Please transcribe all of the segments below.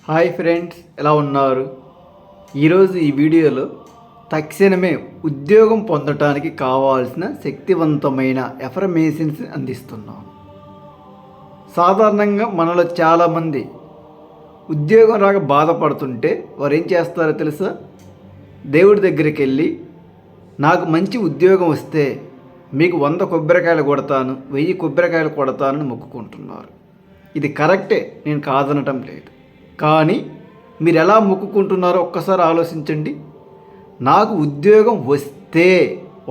Hi friends, ఎలా ఉన్నారు? ఈరోజు ఈ వీడియోలో తక్షణమే ఉద్యోగం పొందటానికి కావాల్సిన శక్తివంతమైన ఎఫర్మేషన్స్ అందిస్తున్నాను. సాధారణంగా మనలో చాలామంది ఉద్యోగం రాక బాధపడుతుంటే వారు ఏం చేస్తారో తెలుసా? దేవుడి దగ్గరికి వెళ్ళి నాకు మంచి ఉద్యోగం వస్తే మీకు 100 కొబ్బరికాయలు కొడతాను, 1000 కొబ్బరికాయలు కొడతానని మొక్కుకుంటున్నారు. ఇది కరెక్టే, నేను కాదనటం లేదు. కానీ మీరు ఎలా మొక్కుకుంటున్నారో ఒక్కసారి ఆలోచించండి. నాకు ఉద్యోగం వస్తే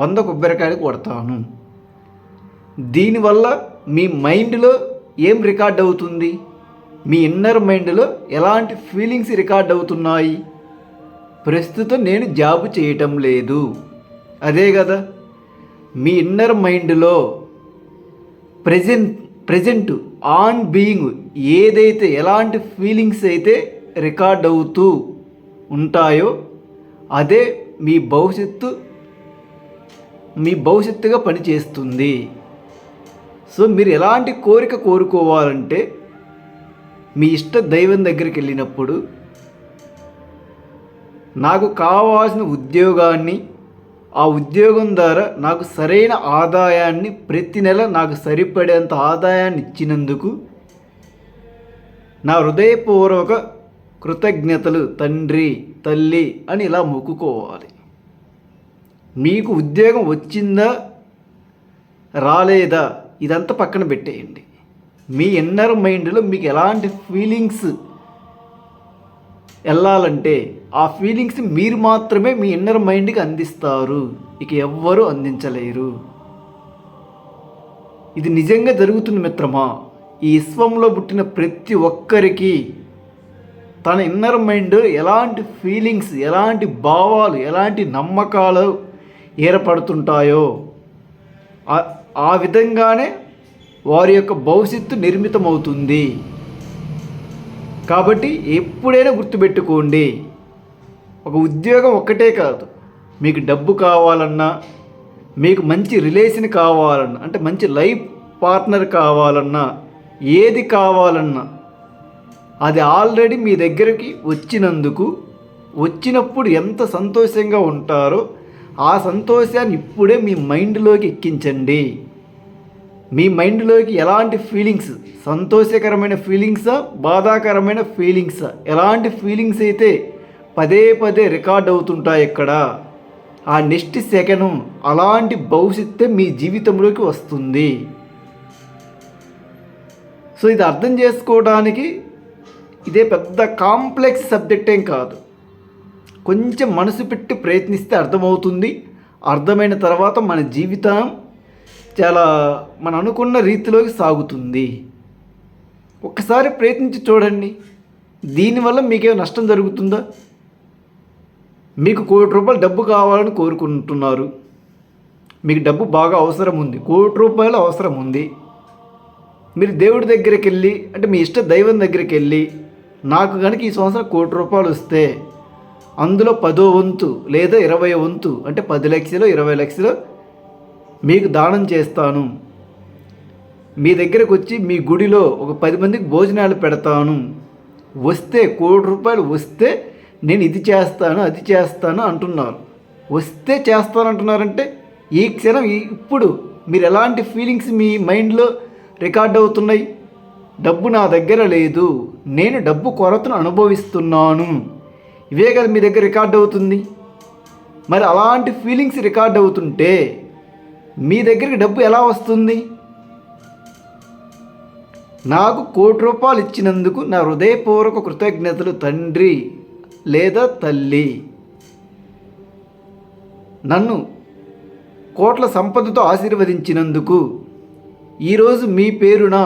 100 కొబ్బరికాయలు కొడతాను. దీనివల్ల మీ మైండ్లో ఏం రికార్డ్ అవుతుంది? మీ ఇన్నర్ మైండ్లో ఎలాంటి ఫీలింగ్స్ రికార్డ్ అవుతున్నాయి? ప్రస్తుతం నేను జాబ్ చేయటం లేదు, అదే కదా మీ ఇన్నర్ మైండ్లో ప్రజెంట్ ఆన్ బీయింగ్ ఏదైతే ఎలాంటి ఫీలింగ్స్ అయితే రికార్డ్ అవుతూ ఉంటాయో అదే మీ భవిష్యత్తుగా పనిచేస్తుంది. సో మీరు ఎలాంటి కోరిక కోరుకోవాలంటే మీ ఇష్ట దైవం దగ్గరికి వెళ్ళినప్పుడు నాకు కావాల్సిన ఉద్యోగాన్ని, ఆ ఉద్యోగం ద్వారా నాకు సరైన ఆదాయాన్ని, ప్రతి నెల నాకు సరిపడేంత ఆదాయాన్ని ఇచ్చినందుకు నా హృదయపూర్వక కృతజ్ఞతలు తండ్రి, తల్లి అని ఇలా మొక్కుకోవాలి. మీకు ఉద్యోగం వచ్చిందా రాలేదా ఇదంతా పక్కన పెట్టేయండి. మీ ఇన్నర్ మైండ్లో మీకు ఎలాంటి ఫీలింగ్స్ వెళ్ళాలంటే ఆ ఫీలింగ్స్ మీరు మాత్రమే మీ ఇన్నర్ మైండ్కి అందిస్తారు, ఇక ఎవ్వరూ అందించలేరు. ఇది నిజంగా జరుగుతుంది మిత్రమా. ఈ విశ్వంలో పుట్టిన ప్రతి ఒక్కరికి తన ఇన్నర్ మైండ్ ఎలాంటి ఫీలింగ్స్, ఎలాంటి భావాలు, ఎలాంటి నమ్మకాలు ఏర్పడుతుంటాయో ఆ విధంగానే వారి యొక్క భవిష్యత్తు నిర్మితమవుతుంది. కాబట్టి ఎప్పుడైనా గుర్తుపెట్టుకోండి, ఒక ఉద్యోగం ఒక్కటే కాదు, మీకు డబ్బు కావాలన్నా, మీకు మంచి రిలేషన్ కావాలన్నా, అంటే మంచి లైఫ్ పార్ట్నర్ కావాలన్నా, ఏది కావాలన్నా అది ఆల్రెడీ మీ దగ్గరికి వచ్చినప్పుడు ఎంత సంతోషంగా ఉంటారో ఆ సంతోషాన్ని ఇప్పుడే మీ మైండ్లోకి ఎక్కించండి. మీ మైండ్లోకి ఎలాంటి ఫీలింగ్స్, సంతోషకరమైన ఫీలింగ్సా, బాధాకరమైన ఫీలింగ్సా, ఎలాంటి ఫీలింగ్స్ అయితే పదే పదే రికార్డ్ అవుతుంటాయి ఇక్కడ, ఆ నెక్స్ట్ సెకండ్ అలాంటి భవిష్యత్తే మీ జీవితంలోకి వస్తుంది. సో ఇది అర్థం చేసుకోవడానికి ఇదే పెద్ద కాంప్లెక్స్ సబ్జెక్ట్ ఏం కాదు. కొంచెం మనసు పెట్టి ప్రయత్నిస్తే అర్థమవుతుంది. అర్థమైన తర్వాత మన జీవితం చాలా మనం అనుకున్న రీతిలోకి సాగుతుంది. ఒక్కసారి ప్రయత్నించి చూడండి. దీనివల్ల మీకేమో నష్టం జరుగుతుందా? మీకు ₹1,00,00,000 డబ్బు కావాలని కోరుకుంటున్నారు, మీకు డబ్బు బాగా అవసరం ఉంది, ₹1,00,00,000 అవసరం ఉంది. మీరు దేవుడి దగ్గరికి వెళ్ళి, అంటే మీ ఇష్ట దైవం దగ్గరికి వెళ్ళి, నాకు కనుక ఈ సంవత్సరం ₹1,00,00,000 వస్తే అందులో 10వ వంతు లేదా 20వ వంతు, అంటే 10 లక్షలు 20 లక్షలు మీకు దానం చేస్తాను, మీ దగ్గరకు వచ్చి మీ గుడిలో ఒక 10 మందికి భోజనాలు పెడతాను, వస్తే ₹1,00,00,000 వస్తే నేను ఇది చేస్తాను అది చేస్తాను అంటున్నారు. వస్తే చేస్తాను అంటున్నారంటే ఈ క్షణం ఇప్పుడు మీరు ఎలాంటి ఫీలింగ్స్ మీ మైండ్లో రికార్డ్ అవుతున్నాయి? డబ్బు నా దగ్గర లేదు, నేను డబ్బు కొరతను అనుభవిస్తున్నాను, ఇవే కదా మీ దగ్గర రికార్డ్ అవుతుంది. మరి అలాంటి ఫీలింగ్స్ రికార్డ్ అవుతుంటే మీ దగ్గరికి డబ్బు ఎలా వస్తుంది? నాకు ₹1,00,00,000 ఇచ్చినందుకు నా హృదయపూర్వక కృతజ్ఞతలు తండ్రి లేదా తల్లి. నన్ను కోట్ల సంపదతో ఆశీర్వదించినందుకు ఈరోజు మీ పేరున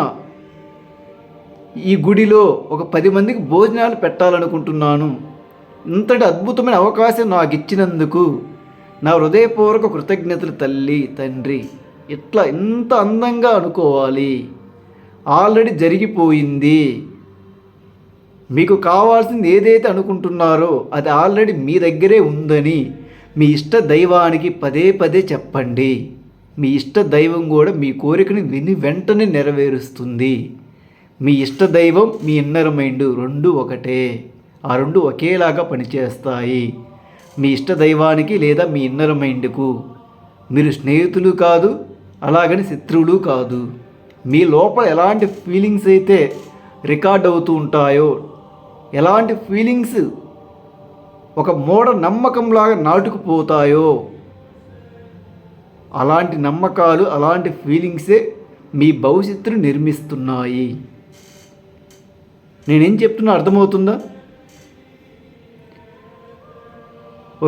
ఈ గుడిలో ఒక 10 మందికి భోజనాలు పెట్టాలనుకుంటున్నాను. ఇంతటి అద్భుతమైన అవకాశం నాకు ఇచ్చినందుకు నా హృదయపూర్వక కృతజ్ఞతలు తల్లి తండ్రి. ఇట్లా ఇంత అందంగా అనుకోవాలి. ఆల్రెడీ జరిగిపోయింది. మీకు కావాల్సింది ఏదైతే అనుకుంటున్నారో అది ఆల్రెడీ మీ దగ్గరే ఉందని మీ ఇష్ట దైవానికి పదే పదే చెప్పండి. మీ ఇష్ట దైవం కూడా మీ కోరికని విని వెంటనే నెరవేరుస్తుంది. మీ ఇష్ట దైవం, మీ ఇన్నర్ మైండ్ రెండు ఒకటే. ఆ రెండు ఒకేలాగా పనిచేస్తాయి. మీ ఇష్ట దైవానికి లేదా మీ ఇన్నర్ మైండ్కు మీరు స్నేహితులు కాదు, అలాగని శత్రువులు కాదు. మీ లోపల ఎలాంటి ఫీలింగ్స్ అయితే రికార్డ్ అవుతూ ఉంటాయో, ఎలాంటి ఫీలింగ్స్ ఒక మూఢ నమ్మకంలాగా నాటుకుపోతాయో, అలాంటి నమ్మకాలు, అలాంటి ఫీలింగ్సే మీ భవిష్యత్తును నిర్మిస్తున్నాయి. నేనేం చెప్తున్నా అర్థమవుతుందా?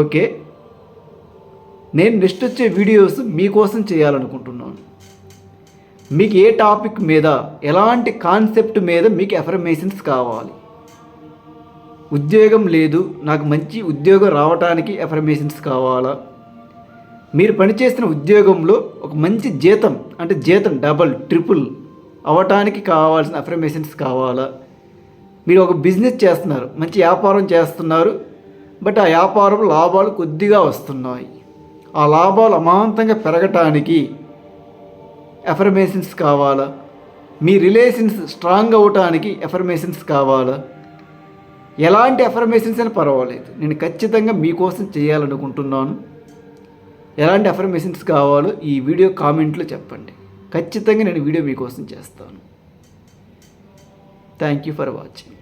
ఓకే, నేను నెక్స్ట్ వచ్చే వీడియోస్ మీకోసం చేయాలనుకుంటున్నాను. మీకు ఏ టాపిక్ మీద, ఎలాంటి కాన్సెప్ట్ మీద మీకు ఎఫర్మేషన్స్ కావాలి? ఉద్యోగం లేదు, నాకు మంచి ఉద్యోగం రావడానికి ఎఫర్మేషన్స్ కావాలా? మీరు పనిచేస్తున్న ఉద్యోగంలో ఒక మంచి జీతం, అంటే జీతం డబల్ ట్రిపుల్ అవ్వటానికి కావాల్సిన ఎఫర్మేషన్స్ కావాలా? మీరు ఒక బిజినెస్ చేస్తున్నారు, మంచి వ్యాపారం చేస్తున్నారు, బట్ ఆ వ్యాపారం లాభాలు కొద్దిగా వస్తున్నాయి. ఆ లాభాలు అమాంతంగా పెరగటానికి ఎఫర్మేషన్స్ కావాలా? మీ రిలేషన్స్ స్ట్రాంగ్ అవ్వటానికి ఎఫర్మేషన్స్ కావాలా? ఎలాంటి ఎఫర్మేషన్స్ అయినా పర్వాలేదు, నేను ఖచ్చితంగా మీకోసం చేయాలనుకుంటున్నాను. ఎలాంటి ఎఫర్మేషన్స్ కావాలో ఈ వీడియో కామెంట్లో చెప్పండి. ఖచ్చితంగా నేను వీడియో మీకోసం చేస్తాను. Thank you for watching.